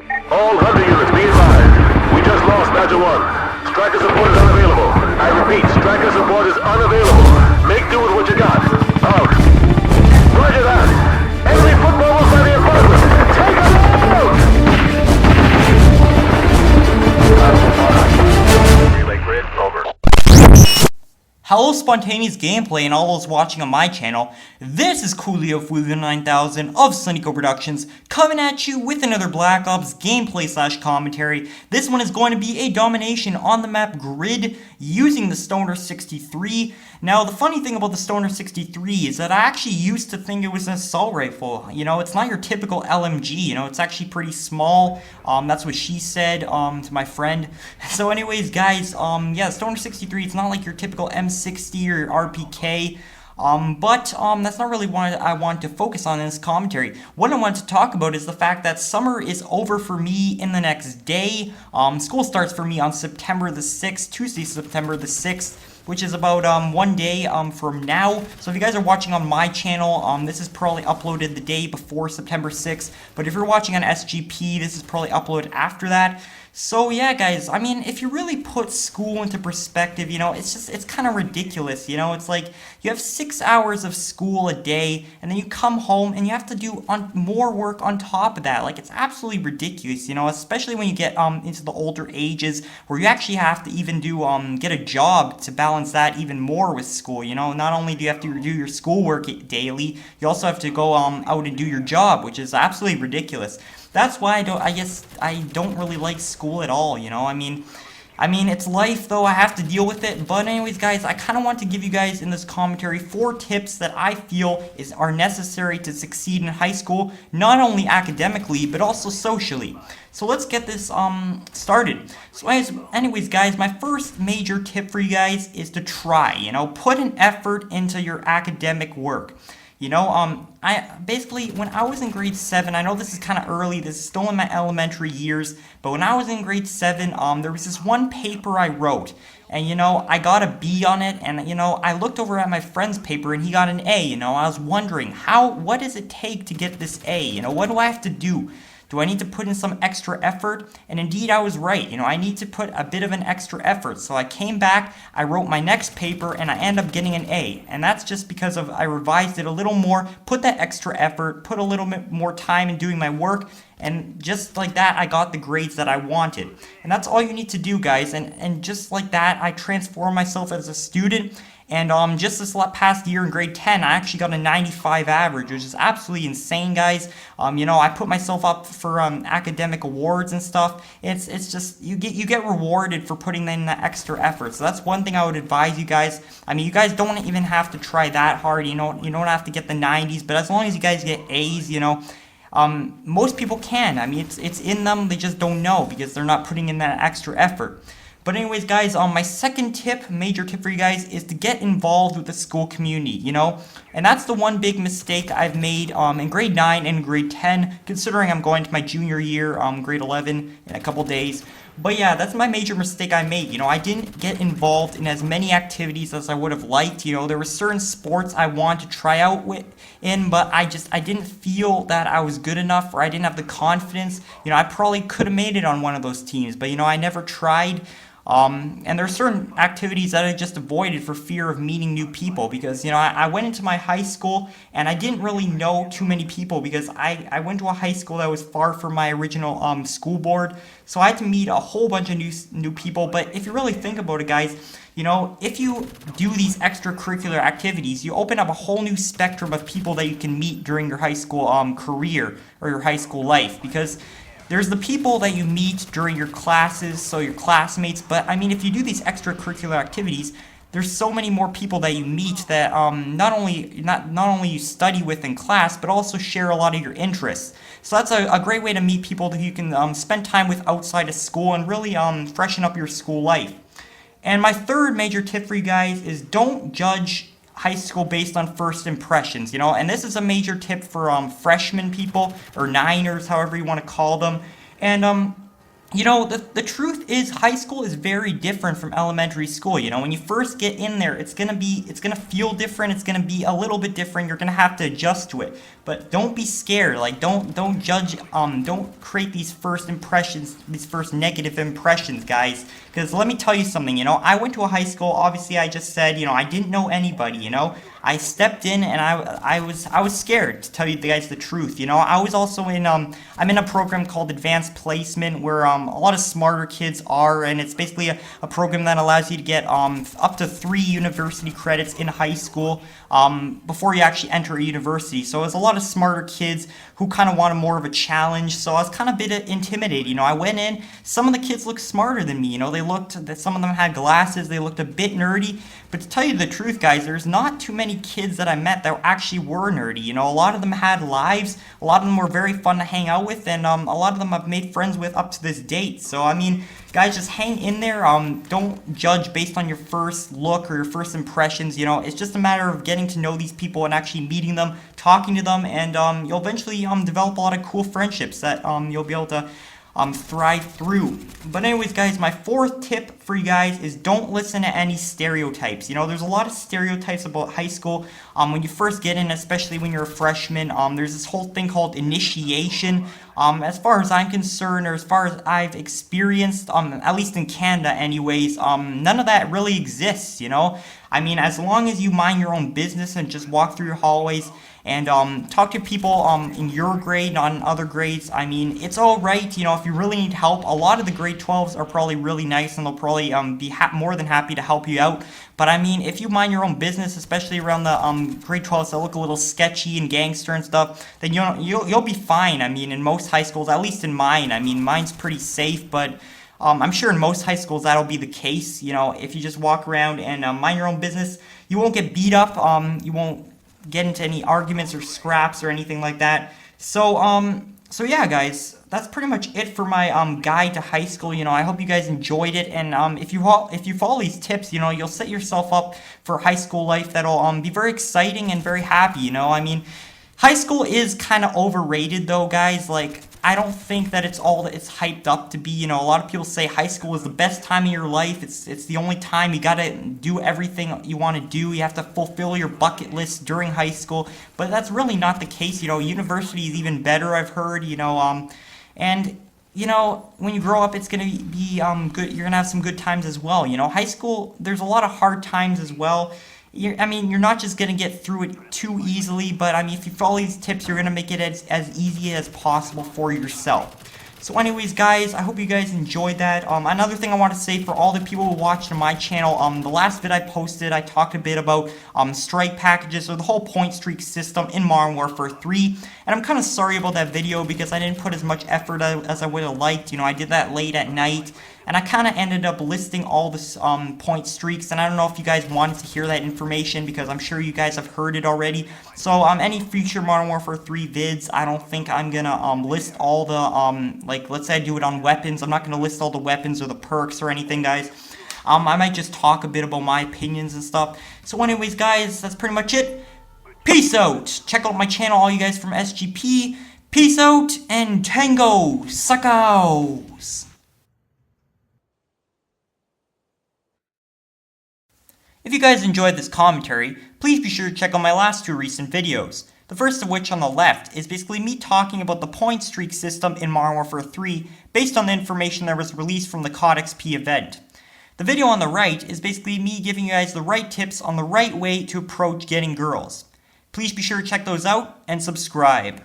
All hunter units be advised. We just lost Badger 1. Striker support is unavailable. I repeat, striker support is unavailable. Make do with what you got. Out. Roger that. Enemy football was by the apartment. Take them out! Relay grid, over. Hello spontaneous gameplay and all those watching on my channel. This is Coolio Fulio 9000 of Sonico Productions coming at you with another Black Ops gameplay / commentary. This one is going to be a domination on the map Grid using the Stoner63. Now the funny thing about the Stoner63 is that I actually used to think it was an assault rifle. You know, it's not your typical LMG, you know, it's actually pretty small. That's what she said to my friend. So anyways guys, yeah, Stoner63, it's not like your typical M60 or RPK. But that's not really what I want to focus on in this commentary. What I want to talk about is the fact that summer is over for me in the next day. School starts for me on September the 6th, Tuesday, September the 6th, which is about 1 day from now. So if you guys are watching on my channel, this is probably uploaded the day before September 6th. But if you're watching on SGP, this is probably uploaded after that. So yeah guys, I mean, if you really put school into perspective, you know, it's kind of ridiculous, you know. It's like you have 6 hours of school a day and then you come home and you have to do more work on top of that. Like, it's absolutely ridiculous, you know, especially when you get into the older ages where you actually have to even do get a job to balance that even more with school. You know, not only do you have to do your schoolwork daily, you also have to go out and do your job, which is absolutely ridiculous. That's why I guess I don't really like school at all, you know. I mean, it's life, though. I have to deal with it. But anyways, guys, I kind of want to give you guys in this commentary 4 tips that I feel are necessary to succeed in high school, not only academically, but also socially. So let's get this started. So anyways, guys, my first major tip for you guys is to try, you know, put an effort into your academic work. You know, I basically, when I was in grade 7, I know this is kind of early, this is still in my elementary years, but when I was in grade 7, there was this one paper I wrote, and, you know, I got a B on it, and, you know, I looked over at my friend's paper, and he got an A, you know. I was wondering, what does it take to get this A, you know, what do I have to do? Do I need to put in some extra effort? And indeed, I was right. You know, I need to put a bit of an extra effort. So I came back, I wrote my next paper, and I ended up getting an A. And that's just because I revised it a little more, put that extra effort, put a little bit more time in doing my work, and just like that, I got the grades that I wanted. And that's all you need to do, guys. And just like that, I transformed myself as a student. And just this past year in grade 10, I actually got a 95 average, which is absolutely insane, guys. You know, I put myself up for academic awards and stuff. It's just you get rewarded for putting in that extra effort. So that's one thing I would advise you guys. I mean, you guys don't even have to try that hard. You don't have to get the 90s, but as long as you guys get A's, you know. Most people can. I mean, it's in them. They just don't know because they're not putting in that extra effort. But anyways, guys, my second tip, major tip for you guys, is to get involved with the school community, you know? And that's the one big mistake I've made in grade 9 and grade 10, considering I'm going to my junior year, grade 11, in a couple days. But yeah, that's my major mistake I made. You know, I didn't get involved in as many activities as I would have liked. You know, there were certain sports I wanted to try out in, but I didn't feel that I was good enough, or I didn't have the confidence. You know, I probably could have made it on one of those teams, but, you know, I never tried. And there are certain activities that I just avoided for fear of meeting new people because, you know, I went into my high school and I didn't really know too many people because I went to a high school that was far from my original school board. So I had to meet a whole bunch of new people. But if you really think about it, guys, you know, if you do these extracurricular activities, you open up a whole new spectrum of people that you can meet during your high school career or your high school life because there's the people that you meet during your classes, so your classmates, but I mean, if you do these extracurricular activities, there's so many more people that you meet that not only you study with in class, but also share a lot of your interests. So that's a great way to meet people that you can spend time with outside of school and really freshen up your school life. And my third major tip for you guys is don't judge high school based on first impressions, you know, and this is a major tip for freshman people or niners, however you want to call them. And you know, the truth is high school is very different from elementary school. You know, when you first get in there, it's gonna feel different, it's gonna be a little bit different, you're gonna have to adjust to it. but don't be scared. Like, don't judge, don't create these first impressions, these first negative impressions, guys. Because let me tell you something, you know, I went to a high school, obviously I just said, you know, I didn't know anybody, you know. I stepped in and I was scared, to tell you guys the truth, you know. I was also in, I'm in a program called Advanced Placement where a lot of smarter kids are, and it's basically a program that allows you to get up to 3 university credits in high school before you actually enter a university. So there's a lot of smarter kids who kind of wanted more of a challenge, so I was kind of a bit intimidated, you know. I went in, some of the kids looked smarter than me, you know. Some of them had glasses, they looked a bit nerdy, but to tell you the truth, guys, there's not too many kids that I met that actually were nerdy, you know. A lot of them had lives, a lot of them were very fun to hang out with, and a lot of them I've made friends with up to this date. So, I mean, guys, just hang in there. Don't judge based on your first look or your first impressions, you know. It's just a matter of getting to know these people and actually meeting them, talking to them, and you'll eventually develop a lot of cool friendships that you'll be able to thrive through. But anyways, guys, my 4th tip for you guys is don't listen to any stereotypes. You know, there's a lot of stereotypes about high school when you first get in, especially when you're a freshman. There's this whole thing called initiation. As far as I'm concerned, or as far as I've experienced, at least in Canada anyways, none of that really exists, you know. I mean, as long as you mind your own business and just walk through your hallways and talk to people in your grade, not in other grades, I mean, it's all right. You know, if you really need help, a lot of the grade 12s are probably really nice and they'll probably be more than happy to help you out. But I mean, if you mind your own business, especially around the grade 12s that look a little sketchy and gangster and stuff, then you'll be fine. I mean, in most high schools, at least in mine, I mean, mine's pretty safe, but I'm sure in most high schools that'll be the case. You know, if you just walk around and mind your own business, you won't get beat up. You won't get into any arguments or scraps or anything like that. So yeah, guys, that's pretty much it for my guide to high school. You know, I hope you guys enjoyed it, and if you follow these tips, you know, you'll set yourself up for high school life that'll be very exciting and very happy. You know, I mean, high school is kind of overrated though, guys. Like, I don't think that it's all that it's hyped up to be. You know, a lot of people say high school is the best time of your life. It's the only time you gotta do everything you want to do. You have to fulfill your bucket list during high school, but that's really not the case. You know, university is even better, I've heard. You know, and you know, when you grow up, it's gonna be good. You're gonna have some good times as well. You know, high school, there's a lot of hard times as well. I mean, you're not just going to get through it too easily, but I mean, if you follow these tips, you're going to make it as easy as possible for yourself. So anyways, guys, I hope you guys enjoyed that. Another thing I want to say for all the people who watched on my channel, the last vid I posted, I talked a bit about strike packages, or the whole point streak system in Modern Warfare 3, and I'm kind of sorry about that video because I didn't put as much effort as I would have liked. You know, I did that late at night, and I kind of ended up listing all the point streaks, and I don't know if you guys wanted to hear that information because I'm sure you guys have heard it already. So any future Modern Warfare 3 vids, I don't think I'm gonna list all the like, let's say I do it on weapons. I'm not gonna list all the weapons or the perks or anything, guys. I might just talk a bit about my opinions and stuff. So anyways, guys, that's pretty much it. Peace out. Check out my channel, all you guys from SGP. Peace out and Tango Suckos. If you guys enjoyed this commentary, please be sure to check out my last 2 recent videos. The first of which on the left is basically me talking about the point streak system in Modern Warfare 3 based on the information that was released from the COD XP event. The video on the right is basically me giving you guys the right tips on the right way to approach getting girls. Please be sure to check those out and subscribe.